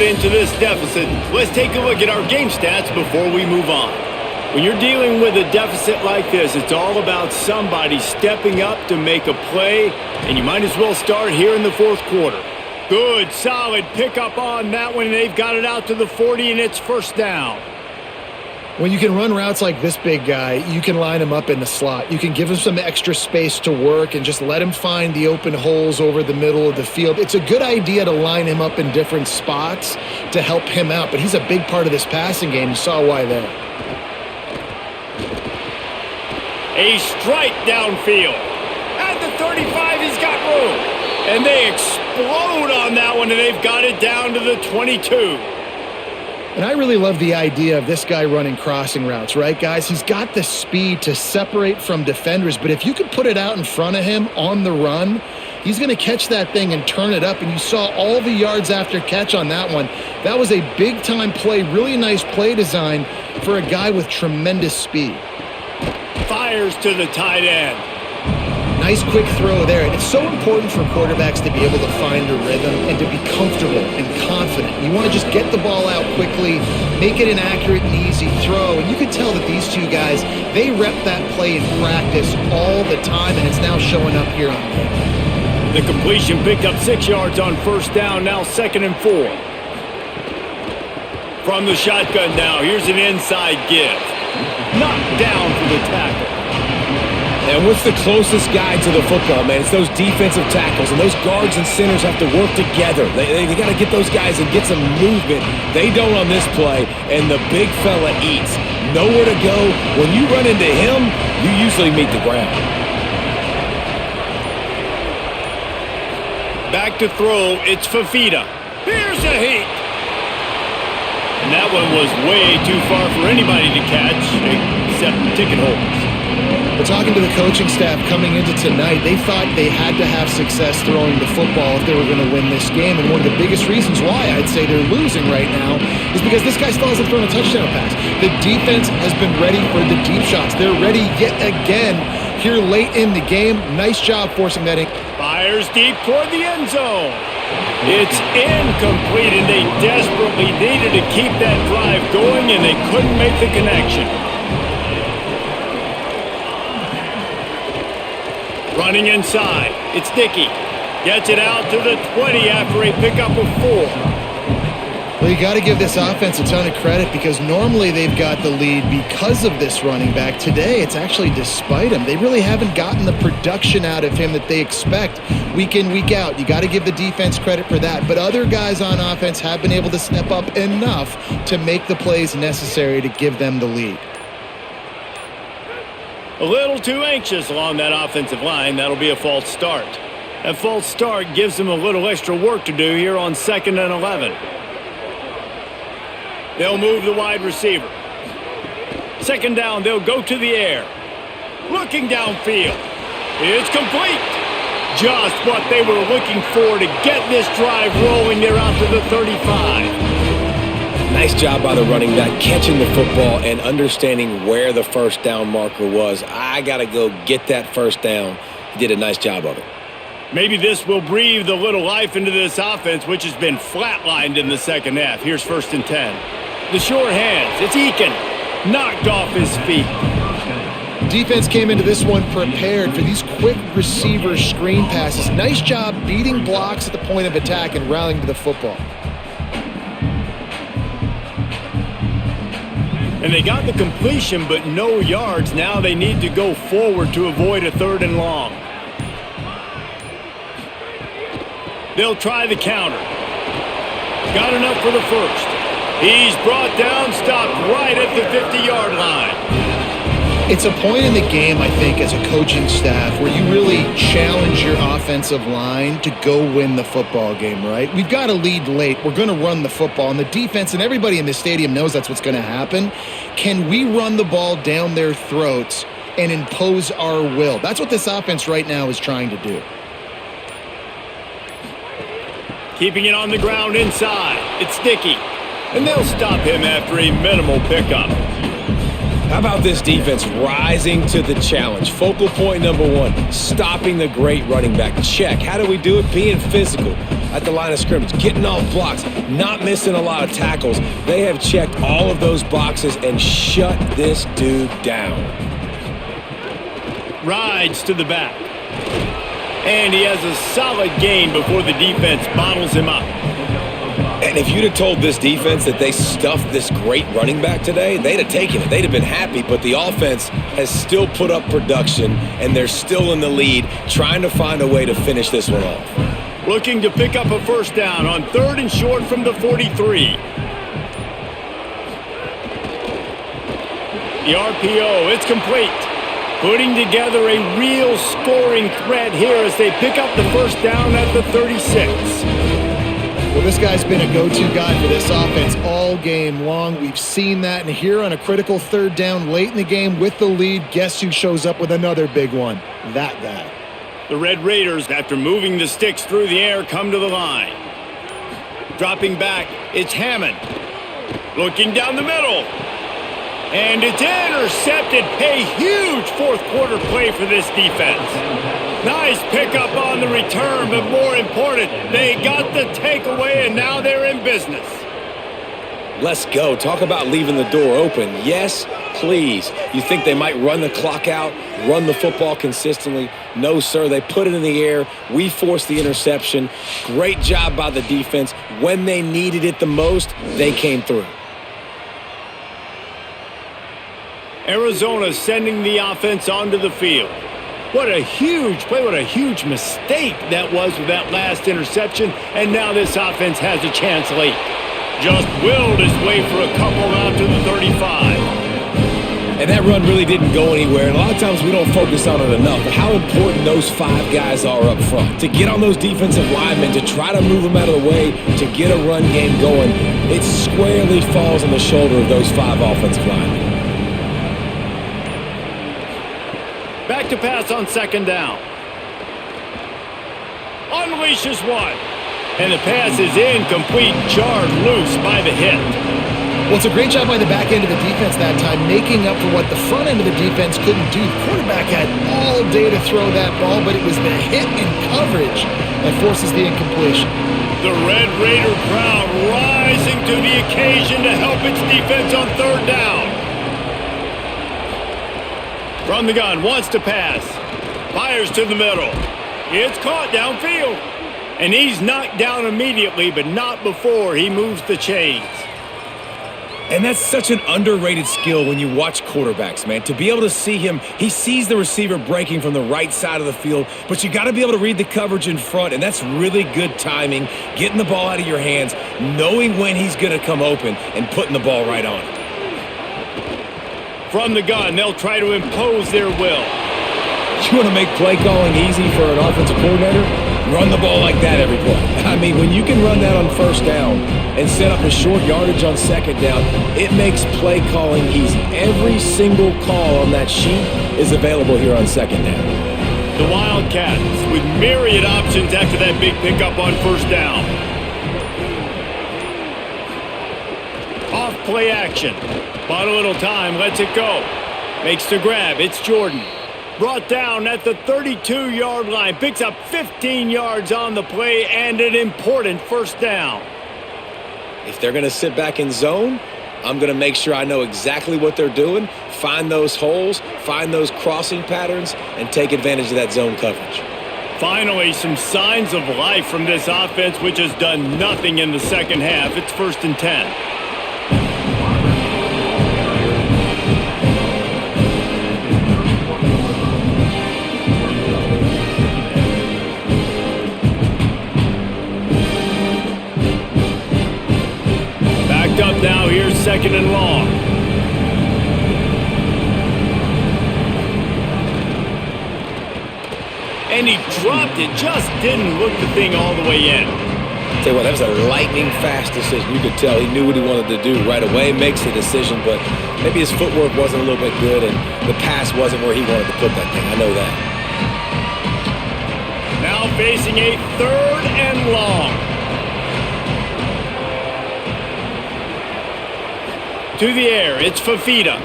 Into this deficit, let's take a look at our game stats before we move on. When you're dealing with a deficit like this, it's all about somebody stepping up to make a play, and you might as well start here in the fourth quarter. Good, solid pickup on that one, and they've got it out to the 40, and it's first down. When you can run routes like this big guy, you can line him up in the slot. You can give him some extra space to work and just let him find the open holes over the middle of the field. It's a good idea to line him up in different spots to help him out, but he's a big part of this passing game. You saw why there. A strike downfield. At the 35, he's got room. And they explode on that one, and they've got it down to the 22. And I really love the idea of this guy running crossing routes, right, guys? He's got the speed to separate from defenders, but if you could put it out in front of him on the run, he's going to catch that thing and turn it up, and you saw all the yards after catch on that one. That was a big-time play, really nice play design for a guy with tremendous speed. Fires to the tight end. Nice quick throw there, and it's so important for quarterbacks to be able to find a rhythm and to be comfortable and confident. You want to just get the ball out quickly, make it an accurate and easy throw, and you can tell that these two guys, they rep that play in practice all the time, and it's now showing up here on game. The completion picked up 6 yards on first down, now 2nd and 4. From the shotgun now, here's an inside give. Knocked down for the tackle. And what's the closest guy to the football, man? It's those defensive tackles, and those guards and centers have to work together. They got to get those guys and get some movement. They don't on this play, and the big fella eats. Nowhere to go. When you run into him, you usually meet the ground. Back to throw, it's Fafita. Here's a heat. And that one was way too far for anybody to catch, except ticket holders. But talking to the coaching staff coming into tonight, they thought they had to have success throwing the football if they were going to win this game. And one of the biggest reasons why I'd say they're losing right now is because this guy still hasn't thrown a touchdown pass. The defense has been ready for the deep shots. They're ready yet again here late in the game. Nice job forcing that in. Fires deep toward the end zone. It's incomplete, and they desperately needed to keep that drive going, and they couldn't make the connection. Running inside, it's Dickey. Gets it out to the 20 after a pickup of 4. Well, you got to give this offense a ton of credit because normally they've got the lead because of this running back. Today, it's actually despite him. They really haven't gotten the production out of him that they expect week in, week out. You got to give the defense credit for that. But other guys on offense have been able to step up enough to make the plays necessary to give them the lead. A little too anxious along that offensive line. That'll be a false start. That false start gives them a little extra work to do here on 2nd and 11. They'll move the wide receiver. 2nd down, they'll go to the air. Looking downfield. It's complete. Just what they were looking for to get this drive rolling. They're out to the 35. Nice job by the running back catching the football and understanding where the first down marker was. I got to go get that first down. He did a nice job of it. Maybe this will breathe a little life into this offense, which has been flatlined in the second half. Here's 1st and 10. The short hands. It's Eakin. Knocked off his feet. Defense came into this one prepared for these quick receiver screen passes. Nice job beating blocks at the point of attack and rallying to the football. And they got the completion, but no yards. Now they need to go forward to avoid a 3rd and long. They'll try the counter. Got enough for the first. He's brought down, stopped right at the 50-yard line. It's a point in the game, I think, as a coaching staff where you really challenge your offensive line to go win the football game, right? We've got to lead late. We're going to run the football. And the defense and everybody in this stadium knows that's what's going to happen. Can we run the ball down their throats and impose our will? That's what this offense right now is trying to do. Keeping it on the ground inside. It's Dickey. And they'll stop him after a minimal pickup. How about this defense rising to the challenge? Focal point number 1, stopping the great running back. Check. How do we do it? Being physical. at the line of scrimmage, getting off blocks, not missing a lot of tackles. They have checked all of those boxes and shut this dude down. Rides to the back. And he has a solid gain before the defense bottles him up. And if you'd have told this defense that they stuffed this great running back today, they'd have taken it. They'd have been happy, but the offense has still put up production, and they're still in the lead, trying to find a way to finish this one off. Looking to pick up a first down on 3rd and short from the 43. The RPO, it's complete. Putting together a real scoring threat here as they pick up the first down at the 36. Well, this guy's been a go-to guy for this offense all game long. We've seen that, and here on a critical 3rd down late in the game with the lead, guess who shows up with another big one? That guy. The Red Raiders, after moving the sticks through the air, come to the line. Dropping back, it's Hammond. Looking down the middle. And it's intercepted. A huge fourth-quarter play for this defense. Nice pickup on the return, but more important, they got the takeaway, and now they're in business. Let's go. Talk about leaving the door open. Yes, please. You think they might run the clock out, run the football consistently? No, sir. They put it in the air. We forced the interception. Great job by the defense. When they needed it the most, they came through. Arizona sending the offense onto the field. What a huge play, what a huge mistake that was with that last interception, and now this offense has a chance late. Just willed his way for a couple out to the 35. And that run really didn't go anywhere, and a lot of times we don't focus on it enough, but how important those 5 guys are up front. To get on those defensive linemen, to try to move them out of the way, to get a run game going, it squarely falls on the shoulder of those 5 offensive linemen. Back to pass on 2nd down. Unleashes one. And the pass is incomplete, jarred loose by the hit. Well, it's a great job by the back end of the defense that time, making up for what the front end of the defense couldn't do. The quarterback had all day to throw that ball, but it was the hit and coverage that forces the incompletion. The Red Raider crowd rising to the occasion to help its defense on 3rd down. From the gun, wants to pass. Fires to the middle. It's caught downfield. And he's knocked down immediately, but not before he moves the chains. And that's such an underrated skill when you watch quarterbacks, man. To be able to see him, he sees the receiver breaking from the right side of the field, but you got to be able to read the coverage in front, and that's really good timing, getting the ball out of your hands, knowing when he's going to come open, and putting the ball right on it. From the gun, they'll try to impose their will. You want to make play calling easy for an offensive coordinator? Run the ball like that every play. I mean, when you can run that on 1st down and set up a short yardage on 2nd down, it makes play calling easy. Every single call on that sheet is available here on 2nd down. The Wildcats with myriad options after that big pickup on 1st down. Off play action. Bought a little time, lets it go. Makes the grab, it's Jordan. Brought down at the 32-yard line. Picks up 15 yards on the play and an important 1st down. If they're going to sit back in zone, I'm going to make sure I know exactly what they're doing, find those holes, find those crossing patterns, and take advantage of that zone coverage. Finally, some signs of life from this offense, which has done nothing in the 2nd half. It's 1st and 10. Up now, here's 2nd and long. And he dropped it, just didn't look the thing all the way in. Tell you what, that was a lightning fast decision. You could tell he knew what he wanted to do right away, makes the decision, but maybe his footwork wasn't a little bit good and the pass wasn't where he wanted to put that thing. I know that. Now facing a 3rd and long. To the air, it's Fafita.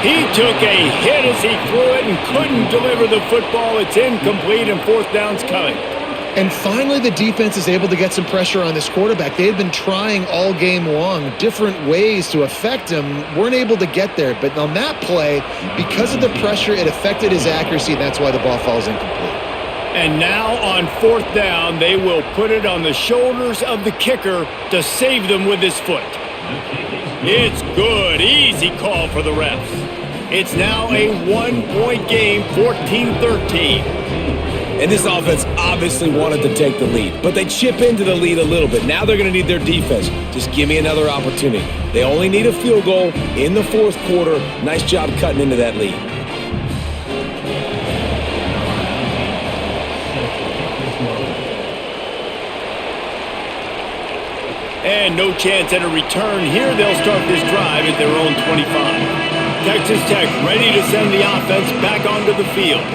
He took a hit as he threw it and couldn't deliver the football. It's incomplete and 4th down's coming. And finally, the defense is able to get some pressure on this quarterback. They had been trying all game long different ways to affect him, weren't able to get there. But on that play, because of the pressure, it affected his accuracy, and that's why the ball falls incomplete. And now on 4th down, they will put it on the shoulders of the kicker to save them with his foot. It's good. Easy call for the refs. It's now a 1-point game, 14-13. And this offense obviously wanted to take the lead, but they chip into the lead a little bit. Now they're going to need their defense. Just give me another opportunity. They only need a field goal in the 4th quarter. Nice job cutting into that lead. And no chance at a return here. They'll start this drive at their own 25. Texas Tech ready to send the offense back onto the field.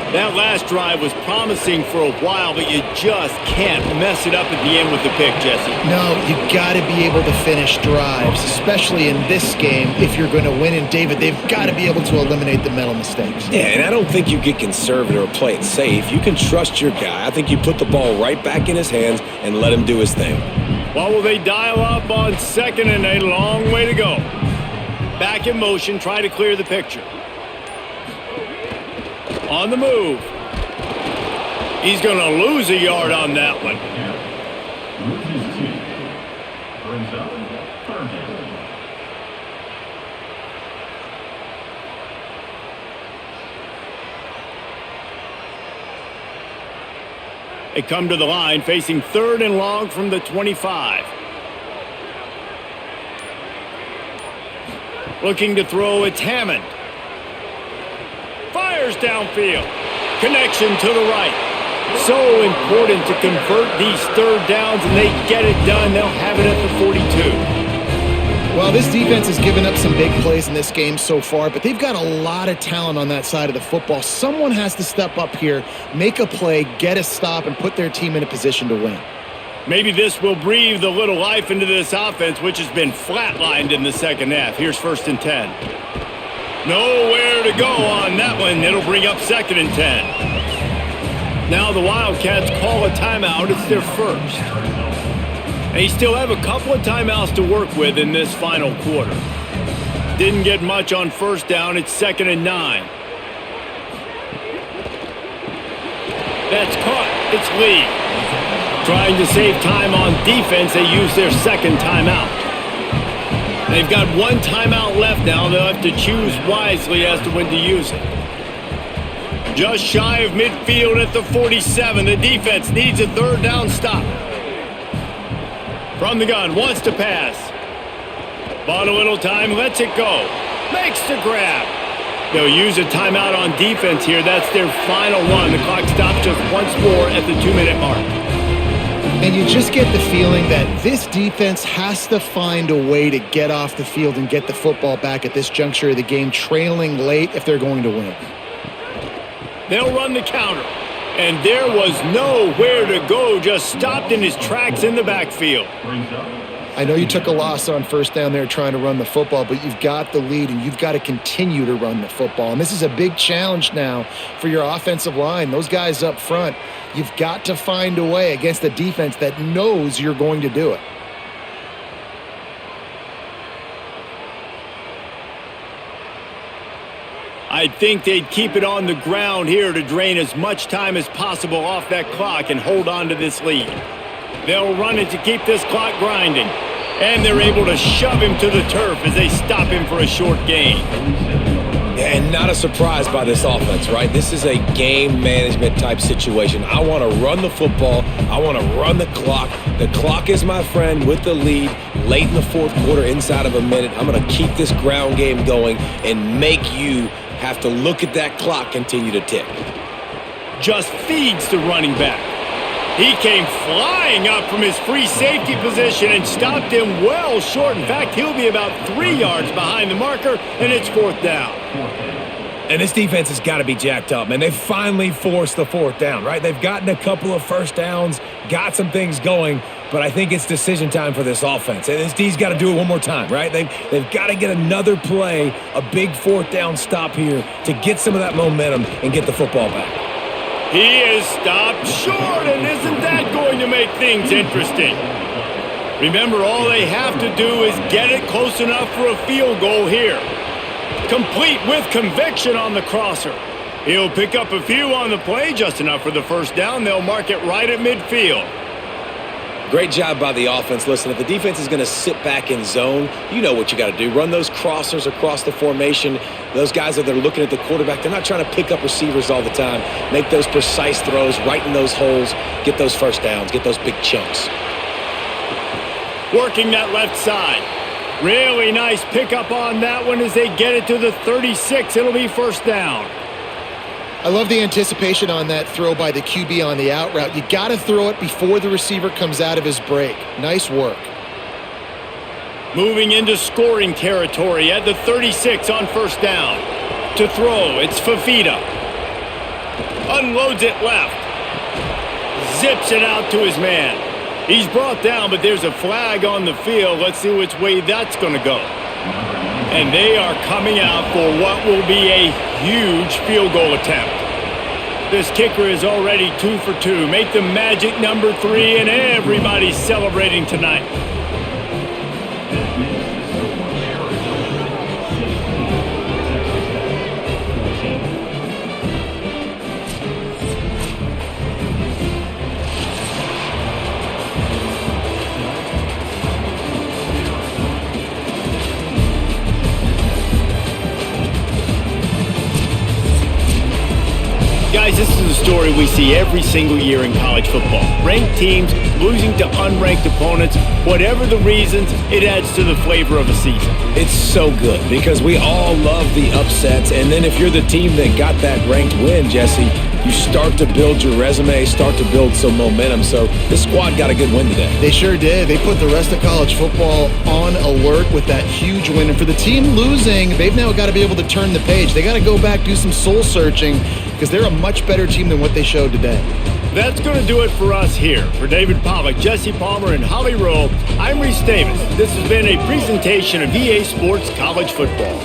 That last drive was promising for a while, but you just can't mess it up at the end with the pick, Jesse. No, you got to be able to finish drives, especially in this game if you're going to win. And, David, they've got to be able to eliminate the mental mistakes. Yeah, and I don't think you get conservative or play it safe. You can trust your guy. I think you put the ball right back in his hands and let him do his thing. Well, will they dial up on 2nd and a long way to go? Back in motion, try to clear the picture. On the move. He's going to lose a yard on that one. They come to the line facing 3rd and long from the 25. Looking to throw, it's Hammond. Fires downfield. Connection to the right. So important to convert these 3rd downs, and they get it done. They'll have it at the 42. Well, this defense has given up some big plays in this game so far, but they've got a lot of talent on that side of the football. Someone has to step up here, make a play, get a stop, and put their team in a position to win. Maybe this will breathe a little life into this offense, which has been flatlined in the 2nd half. Here's 1st and 10. Nowhere to go on that one. It'll bring up 2nd and 10. Now the Wildcats call a timeout. It's their first. They still have a couple of timeouts to work with in this final quarter. Didn't get much on 1st down. It's 2nd and 9. That's caught. It's Lee. Trying to save time on defense, they use their 2nd timeout. They've got 1 timeout left now. They'll have to choose wisely as to when to use it. Just shy of midfield at the 47. The defense needs a 3rd down stop. From the gun, wants to pass. Bought a little time, lets it go. Makes the grab. They'll use a timeout on defense here. That's their final one. The clock stops just once more at the 2-minute mark. And you just get the feeling that this defense has to find a way to get off the field and get the football back at this juncture of the game, trailing late if they're going to win. They'll run the counter. And there was nowhere to go, just stopped in his tracks in the backfield. I know you took a loss on 1st down there trying to run the football, but you've got the lead and you've got to continue to run the football. And this is a big challenge now for your offensive line. Those guys up front, you've got to find a way against a defense that knows you're going to do it. I think they'd keep it on the ground here to drain as much time as possible off that clock and hold on to this lead. They'll run it to keep this clock grinding. And they're able to shove him to the turf as they stop him for a short gain. And not a surprise by this offense, right? This is a game management type situation. I want to run the football. I want to run the clock. The clock is my friend with the lead late in the 4th quarter, inside of a minute. I'm going to keep this ground game going and make you have to look at that clock continue to tick. Just feeds the running back. He came flying up from his free safety position and stopped him well short. In fact, he'll be about 3 yards behind the marker, and it's 4th down. And this defense has got to be jacked up, man. They finally forced the 4th down, right? They've gotten a couple of 1st downs, got some things going, but I think it's decision time for this offense. And this D's got to do it one more time, right? They've got to get another play, a big 4th down stop here to get some of that momentum and get the football back. He is stopped short, and isn't that going to make things interesting? Remember, all they have to do is get it close enough for a field goal here. Complete with conviction on the crosser. He'll pick up a few on the play, just enough for the first down. They'll mark it right at midfield. Great job by the offense. Listen, if the defense is going to sit back in zone, you know what you got to do. Run those crossers across the formation. Those guys that are looking at the quarterback, they're not trying to pick up receivers all the time. Make those precise throws right in those holes. Get those first downs. Get those big chunks. Working that left side. Really nice pickup on that one as they get it to the 36. It'll be first down. I love the anticipation on that throw by the QB on the out route. You got to throw it before the receiver comes out of his break. Nice work. Moving into scoring territory at the 36 on first down. To throw, it's Fafita. Unloads it left. Zips it out to his man. He's brought down, but there's a flag on the field. Let's see which way that's going to go. And they are coming out for what will be a huge field goal attempt. This kicker is already 2 for 2. Make the magic number 3, and everybody's celebrating tonight. Guys, this is a story we see every single year in college football. Ranked teams losing to unranked opponents. Whatever the reasons, it adds to the flavor of a season. It's so good because we all love the upsets. And then if you're the team that got that ranked win, Jesse, you start to build your resume, start to build some momentum. So this squad got a good win today. They sure did. They put the rest of college football on alert with that huge win. And for the team losing, they've now got to be able to turn the page. They got to go back, do some soul searching, because they're a much better team than what they showed today. That's going to do it for us here. For David Pollack, Jesse Palmer, and Holly Rowe, I'm Reese Davis. This has been a presentation of EA Sports College Football.